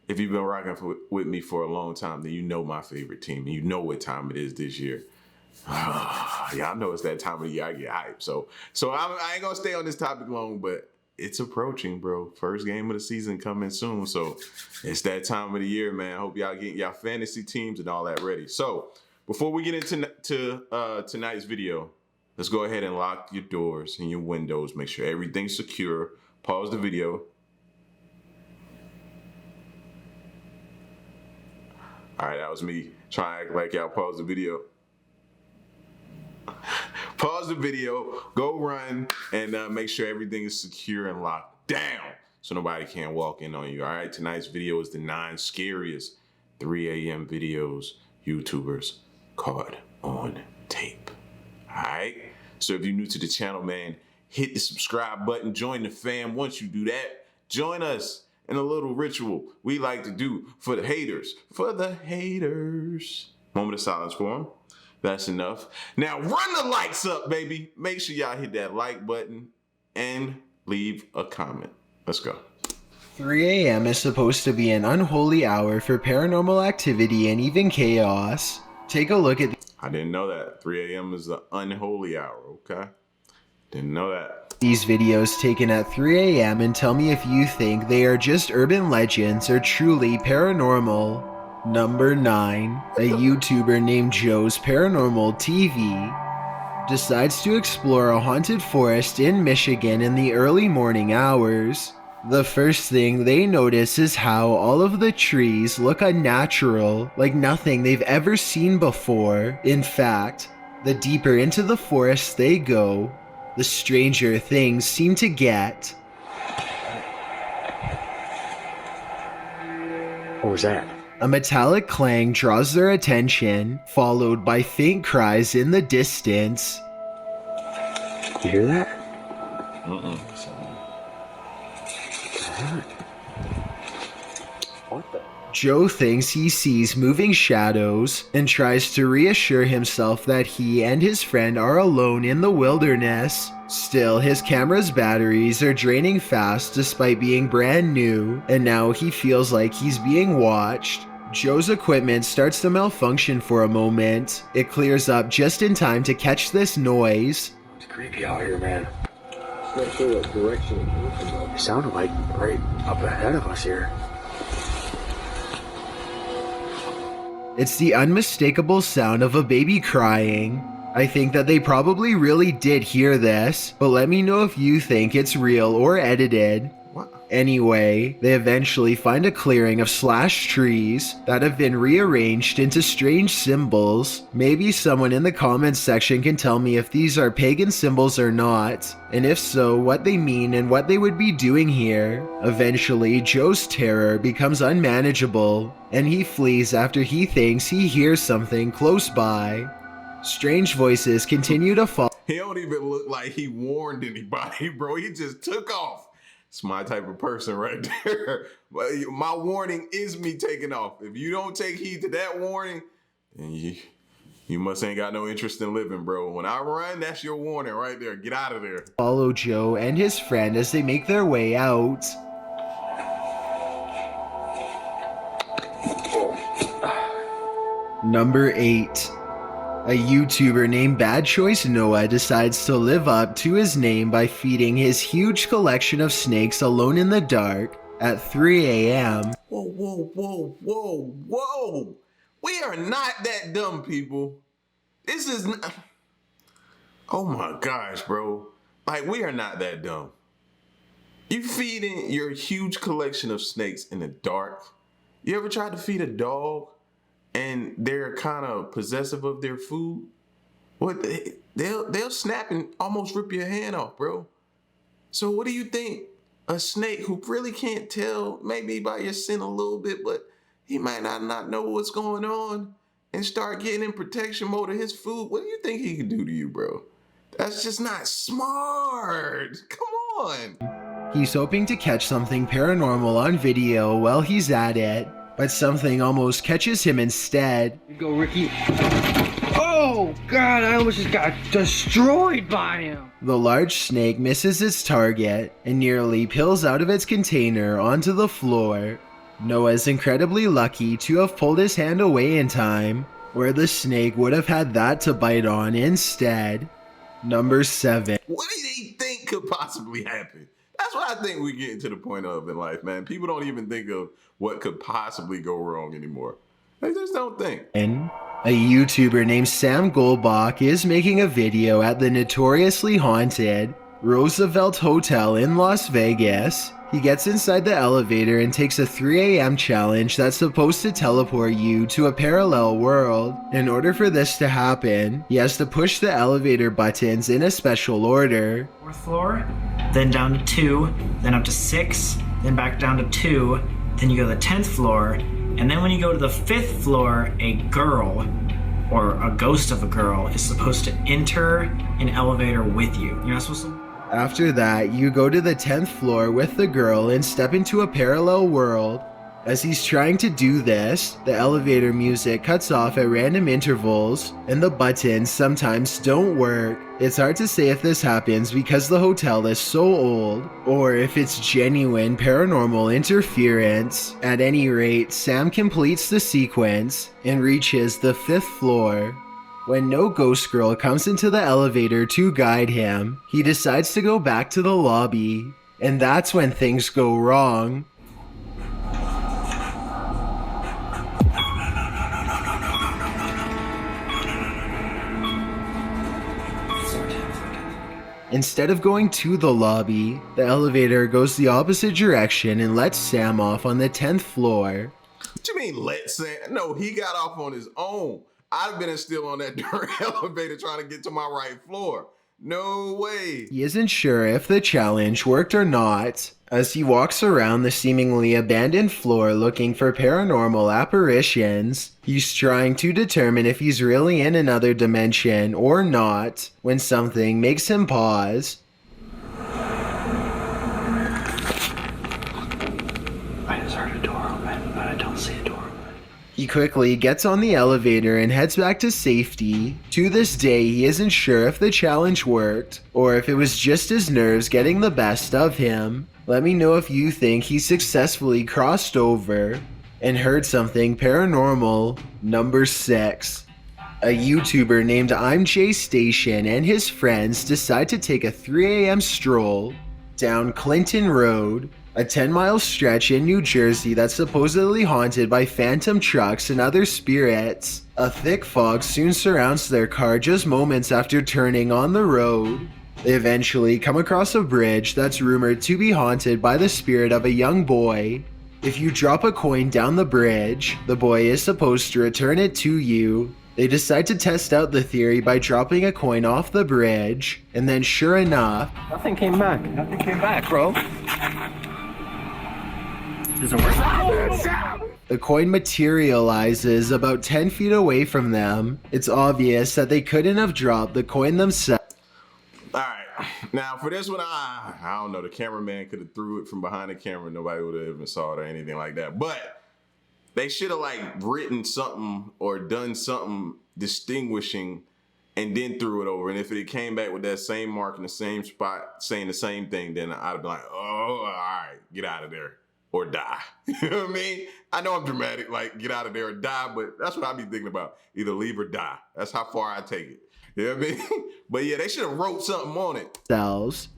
if you've been rocking with me for a long time, then you know my favorite team. And you know what time it is this year. Yeah, I know it's that time of the year I get hyped. So I ain't gonna stay on this topic long, but it's approaching, bro. First game of the season coming soon. So it's that time of the year, man. I hope y'all get y'all fantasy teams and all that ready. So before we get into tonight's video, let's go ahead and lock your doors and your windows. Make sure everything's secure. Pause the video. All right, that was me trying to act like y'all paused the video. Pause the video, go run, and make sure everything is secure and locked down so nobody can walk in on you. All right, tonight's video is the 9 scariest 3 a.m. videos YouTubers caught on tape. All right, so if you're new to the channel, man, hit the subscribe button, join the fam. Once you do that, join us in a little ritual we like to do for the haters. For the haters. Moment of silence for them. That's enough. Now run the lights up, baby. Make sure y'all hit that like button and leave a comment. Let's go. 3 a.m. is supposed to be an unholy hour for paranormal activity and even chaos. Take a look at I didn't know that. 3 a.m. is the unholy hour, okay? Didn't know that. these videos taken at 3 a.m. and tell me if you think they are just urban legends or truly paranormal. Number 9. A YouTuber named Joe's Paranormal TV decides to explore a haunted forest in Michigan in the early morning hours. The first thing they notice is how all of the trees look unnatural, like nothing they've ever seen before. In fact, the deeper into the forest they go, the stranger things seem to get. What was that? A metallic clang draws their attention, followed by faint cries in the distance. You hear that? What the? Joe thinks he sees moving shadows and tries to reassure himself that he and his friend are alone in the wilderness. Still, his camera's batteries are draining fast despite being brand new, and now he feels like he's being watched. Joe's equipment starts to malfunction for a moment. It clears up just in time to catch this noise. It's creepy out here, man. Not sure what direction it came from, though. It sounded like right up ahead of us here. It's the unmistakable sound of a baby crying. I think that they probably really did hear this, but let me know if you think it's real or edited. What? Anyway, they eventually find a clearing of slashed trees that have been rearranged into strange symbols. Maybe someone in the comments section can tell me if these are pagan symbols or not, and if so, what they mean and what they would be doing here. Eventually, Joe's terror becomes unmanageable, and he flees after he thinks he hears something close by. Strange voices continue to fall. He don't even look like he warned anybody, bro. He just took off. It's my type of person right there. But my warning is me taking off. If you don't take heed to that warning, then you must ain't got no interest in living, bro. When I run, that's your warning right there. Get out of there. Follow Joe and his friend as they make their way out. Number 8. A YouTuber named Bad Choice Noah decides to live up to his name by feeding his huge collection of snakes alone in the dark at 3 a.m. Whoa, whoa, whoa, whoa, whoa. We are not that dumb, people. This is not... Oh my gosh, bro. Like, we are not that dumb. You feeding your huge collection of snakes in the dark? You ever tried to feed a dog and they're kind of possessive of their food? What, they'll snap and almost rip your hand off, bro. So what do you think? A snake who really can't tell, maybe by your scent a little bit, but he might not know what's going on and start getting in protection mode of his food. What do you think he could do to you, bro? That's just not smart. Come on. He's hoping to catch something paranormal on video while he's at it, but something almost catches him instead. You go, Ricky. Oh, God, I almost just got destroyed by him. The large snake misses its target and nearly peels out of its container onto the floor. Noah's incredibly lucky to have pulled his hand away in time, where the snake would have had that to bite on instead. Number 7. What do they think could possibly happen? That's what I think we're getting to the point of in life, man. People don't even think of what could possibly go wrong anymore. They just don't think. A YouTuber named Sam Goldbach is making a video at the notoriously haunted Roosevelt Hotel in Las Vegas. He gets inside the elevator and takes a 3 a.m. challenge that's supposed to teleport you to a parallel world. In order for this to happen, he has to push the elevator buttons in a special order. 4th floor, then down to 2, then up to 6, then back down to 2, then you go to the 10th floor, and then when you go to the 5th floor, a girl, or a ghost of a girl, is supposed to enter an elevator with you. You're not supposed to... After that, you go to the 10th floor with the girl and step into a parallel world. As he's trying to do this, the elevator music cuts off at random intervals, and the buttons sometimes don't work. It's hard to say if this happens because the hotel is so old, or if it's genuine paranormal interference. At any rate, Sam completes the sequence and reaches the 5th floor. When no ghost girl comes into the elevator to guide him, he decides to go back to the lobby. And that's when things go wrong. Instead of going to the lobby, the elevator goes the opposite direction and lets Sam off on the 10th floor. What you mean let Sam? No, he got off on his own. I've been still on that darn elevator trying to get to my right floor. No way. He isn't sure if the challenge worked or not, as he walks around the seemingly abandoned floor looking for paranormal apparitions. He's trying to determine if he's really in another dimension or not, when something makes him pause. I just heard a door open, but I don't see a door open. He quickly gets on the elevator and heads back to safety. To this day, he isn't sure if the challenge worked, or if it was just his nerves getting the best of him. Let me know if you think he successfully crossed over and heard something paranormal. Number 6. A YouTuber named I'm Jay Station and his friends decide to take a 3 a.m. stroll down Clinton Road, a 10-mile stretch in New Jersey that's supposedly haunted by phantom trucks and other spirits. A thick fog soon surrounds their car just moments after turning on the road. They eventually come across a bridge that's rumored to be haunted by the spirit of a young boy. If you drop a coin down the bridge, the boy is supposed to return it to you. They decide to test out the theory by dropping a coin off the bridge, and then sure enough, Nothing came back. Nothing came back, bro. Doesn't work. the coin materializes about 10 feet away from them. It's obvious that they couldn't have dropped the coin themselves. All right, now for this one, I don't know. The cameraman could have threw it from behind the camera. Nobody would have even saw it or anything like that. But they should have like written something or done something distinguishing and then threw it over. And if it came back with that same mark in the same spot saying the same thing, then I'd have been like, oh, all right, get out of there or die. You know what I mean? I know I'm dramatic, like get out of there or die, but that's what I be thinking about. Either leave or die. That's how far I take it. You know what I mean? But yeah, they should have wrote something on it.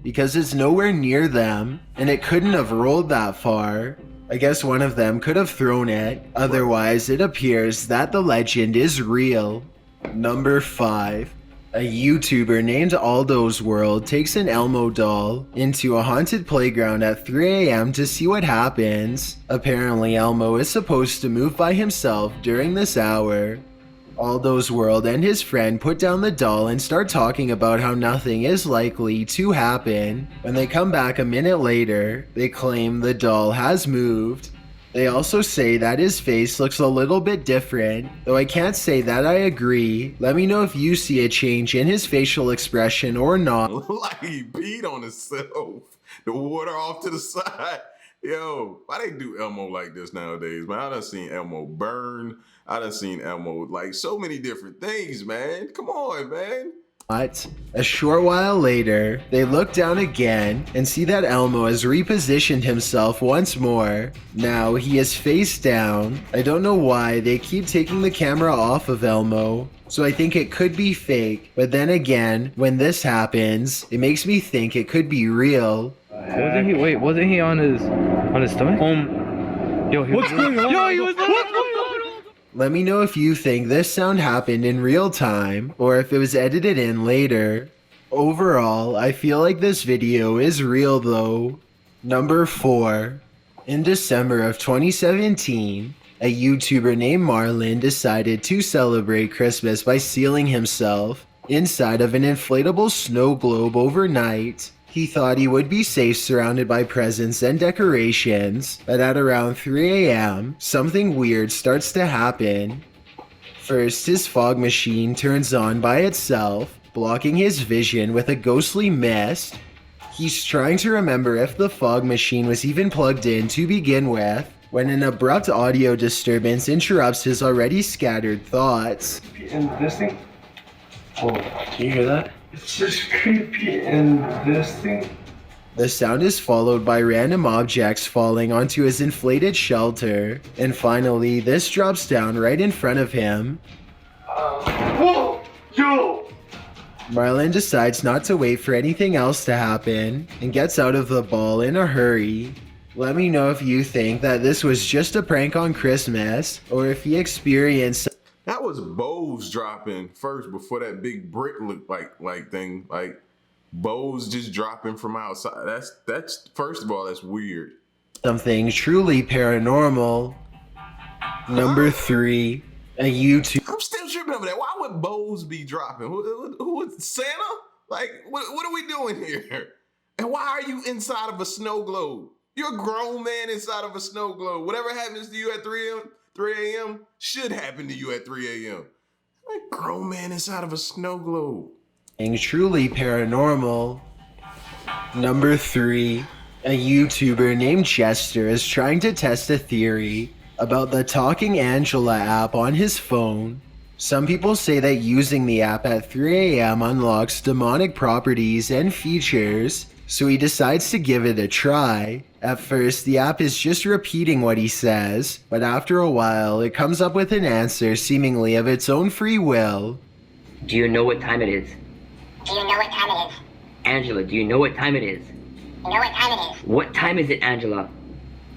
Because it's nowhere near them, and it couldn't have rolled that far. I guess one of them could have thrown it. Otherwise, it appears that the legend is real. Number 5. A YouTuber named Aldo's World takes an Elmo doll into a haunted playground at 3 a.m. to see what happens. Apparently, Elmo is supposed to move by himself during this hour. Aldo's World and his friend put down the doll and start talking about how nothing is likely to happen. When they come back a minute later, they claim the doll has moved. They also say that his face looks a little bit different, though I can't say that I agree. Let me know if you see a change in his facial expression or not. Like he peed on himself. The water off to the side. Yo, why they do Elmo like this nowadays, man? I done seen Elmo burn. I done seen Elmo like so many different things, man. Come on, man. But a short while later, they look down again and see that Elmo has repositioned himself once more. Now he is face down. I don't know why they keep taking the camera off of Elmo, so I think it could be fake. But then again, when this happens, it makes me think it could be real. Wasn't he on his stomach? What's going on? Yo, he was what's going on? Let me know if you think this sound happened in real time or if it was edited in later. Overall, I feel like this video is real though. Number 4. In December of 2017, a YouTuber named Marlon decided to celebrate Christmas by sealing himself inside of an inflatable snow globe overnight. He thought he would be safe surrounded by presents and decorations, but at around 3 a.m., something weird starts to happen. First, his fog machine turns on by itself, blocking his vision with a ghostly mist. He's trying to remember if the fog machine was even plugged in to begin with, when an abrupt audio disturbance interrupts his already scattered thoughts. And this thing? Oh, can you hear that? It's just creepy. And this thing? The sound is followed by random objects falling onto his inflated shelter, and finally, this drops down right in front of him. Whoa! Yo! Marlon decides not to wait for anything else to happen, and gets out of the ball in a hurry. Let me know if you think that this was just a prank on Christmas, or if he experienced. That was bows dropping first before that big brick looked like thing. Like bows just dropping from outside. That's first of all, that's weird. Something truly paranormal. Number 3, a YouTube. I'm still tripping over that. Why would bows be dropping? Who was Santa? Like, what are we doing here? And why are you inside of a snow globe? You're a grown man inside of a snow globe. Whatever happens to you at 3 a.m. should happen to you at 3 a.m. A grown man inside of a snow globe. And truly paranormal. Number 3, a YouTuber named Jester is trying to test a theory about the Talking Angela app on his phone. Some people say that using the app at 3 a.m. unlocks demonic properties and features, so he decides to give it a try. At first, the app is just repeating what he says, but after a while, it comes up with an answer seemingly of its own free will. Do you know what time it is? Do you know what time it is? Angela, do you know what time it is? You know what time it is? What time is it, Angela?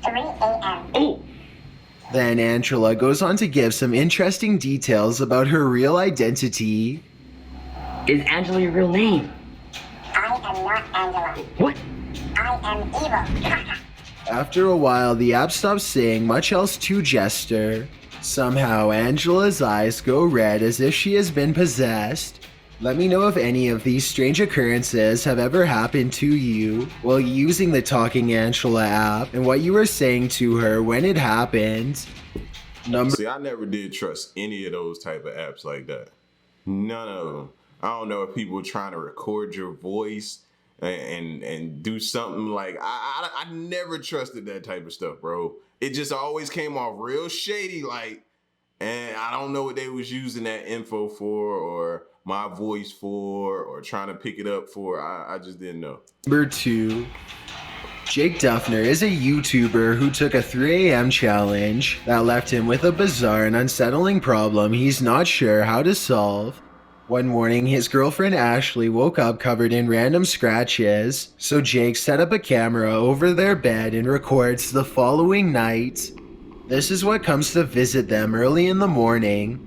3 a.m. Oh! Then Angela goes on to give some interesting details about her real identity. Is Angela your real name? I am not Angela. What? I am evil. After a while, the app stops saying much else to Jester. Somehow, Angela's eyes go red as if she has been possessed. Let me know if any of these strange occurrences have ever happened to you while using the Talking Angela app and what you were saying to her when it happened. See, I never did trust any of those type of apps like that. None of them. I don't know if people are trying to record your voice and do something like I never trusted that type of stuff, bro. It just always came off real shady, like, and I don't know what they was using that info for or my voice for or trying to pick it up for. I just didn't know. Number 2. Jake Duffner is a YouTuber who took a 3 a.m. challenge that left him with a bizarre and unsettling problem he's not sure how to solve. One morning, his girlfriend Ashley woke up covered in random scratches, so Jake set up a camera over their bed and records the following night. This is what comes to visit them early in the morning.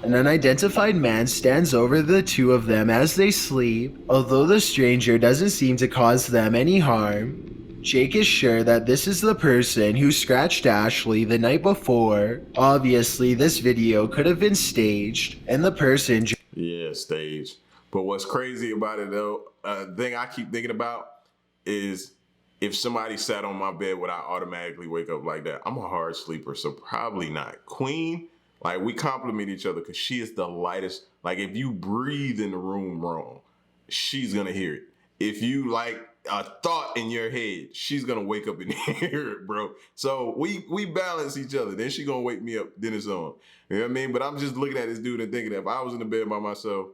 An unidentified man stands over the two of them as they sleep, although the stranger doesn't seem to cause them any harm. Jake is sure that this is the person who scratched Ashley the night before. Obviously, this video could have been staged, and the person... Yeah, staged. But what's crazy about it, though, thing I keep thinking about is if somebody sat on my bed, would I automatically wake up like that? I'm a hard sleeper, so probably not. Queen, like, we compliment each other because she is the lightest. Like, if you breathe in the room wrong, she's going to hear it. If you, like, a thought in your head, she's gonna wake up and hear it, bro. So we balance each other. Then she gonna wake me up, then it's on. You know what I mean? But I'm just looking at this dude and thinking that if I was in the bed by myself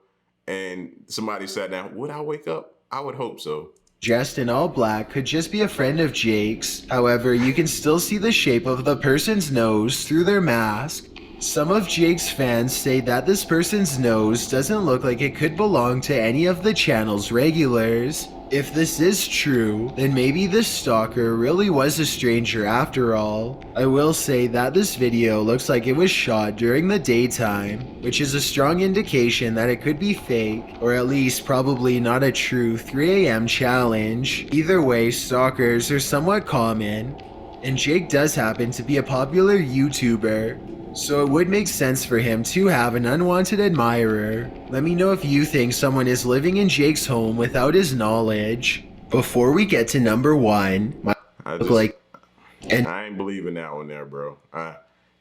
and somebody sat down, would I wake up? I would hope so. Dressed in all black could just be a friend of Jake's. However, you can still see the shape of the person's nose through their mask. Some of Jake's fans say that this person's nose doesn't look like it could belong to any of the channel's regulars. If this is true, then maybe this stalker really was a stranger after all. I will say that this video looks like it was shot during the daytime, which is a strong indication that it could be fake, or at least probably not a true 3 a.m. challenge. Either way, stalkers are somewhat common, and Jake does happen to be a popular YouTuber, so it would make sense for him to have an unwanted admirer. Let me know if you think someone is living in Jake's home without his knowledge. Before we get to number 1, I ain't believing that one there, bro.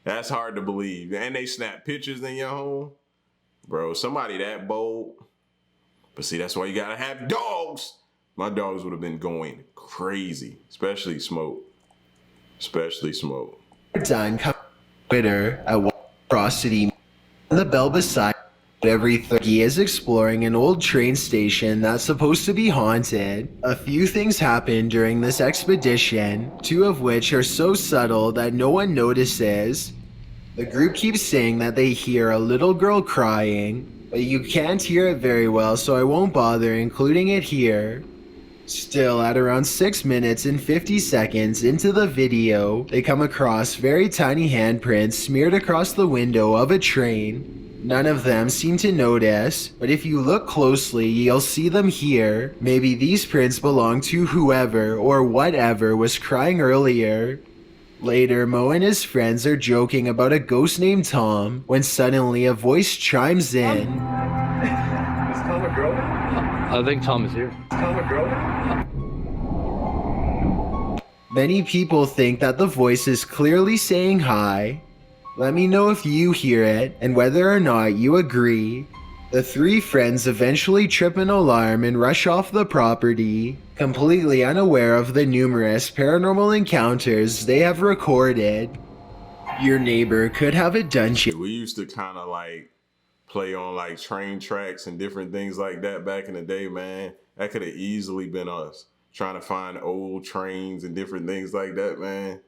That's hard to believe. And they snap pictures in your home. Bro, somebody that bold. But see, that's why you gotta have dogs. My dogs would have been going crazy, especially Smoke. Done. Twitter at Atrocity. The bell beside every he is exploring an old train station that's supposed to be haunted. A few things happen during this expedition, 2 of which are so subtle that no one notices. The group keeps saying that they hear a little girl crying, but you can't hear it very well, so I won't bother including it here. Still, at around 6 minutes and 50 seconds into the video, they come across very tiny handprints smeared across the window of a train. None of them seem to notice, but if you look closely, you'll see them here. Maybe these prints belong to whoever or whatever was crying earlier. Later, Mo and his friends are joking about a ghost named Tom, when suddenly a voice chimes in. Is Tom a girl? I think Tom is here. Is Tom a girl? Many people think that the voice is clearly saying hi. Let me know if you hear it and whether or not you agree. The 3 friends eventually trip an alarm and rush off the property, completely unaware of the numerous paranormal encounters they have recorded. Your neighbor could have it done. We used to kind of like play on like train tracks and different things like that back in the day, man. That could have easily been us trying to find old trains and different things like that, man.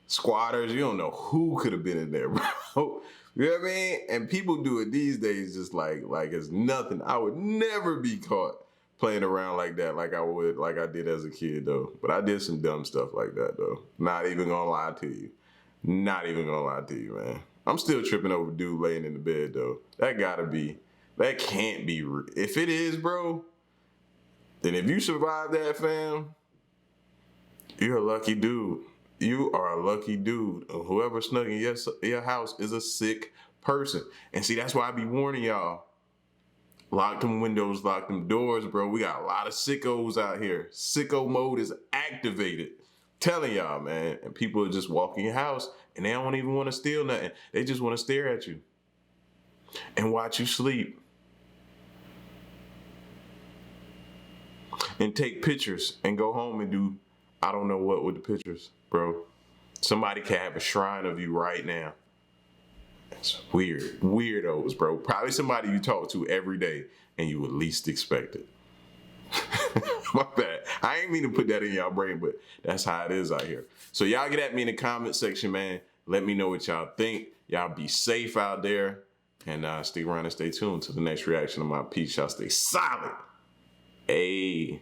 Squatters, you don't know who could have been in there, bro. You know what I mean? And people do it these days just like it's nothing. I would never be caught playing around like that like I did as a kid, though. But I did some dumb stuff like that, though. Not even gonna lie to you. Man. I'm still tripping over dude laying in the bed, though. That can't be real. If it is, bro, then if you survive that, fam, you're a lucky dude. You are a lucky dude. Whoever snuck in your house is a sick person. And see, that's why I be warning y'all. Lock them windows, lock them doors, bro. We got a lot of sickos out here. Sicko mode is activated. Telling y'all, man. And people just walk in your house and they don't even want to steal nothing. They just want to stare at you and watch you sleep. And take pictures and go home and do I don't know what with the pictures, bro. Somebody can have a shrine of you right now. It's weird. Weirdos, bro. Probably somebody you talk to every day and you would least expect it. My bad. I ain't mean to put that in y'all brain, but that's how it is out here. So y'all get at me in the comment section, man. Let me know what y'all think. Y'all be safe out there. And stick around and stay tuned to the next reaction of my piece. Y'all stay solid. Hey.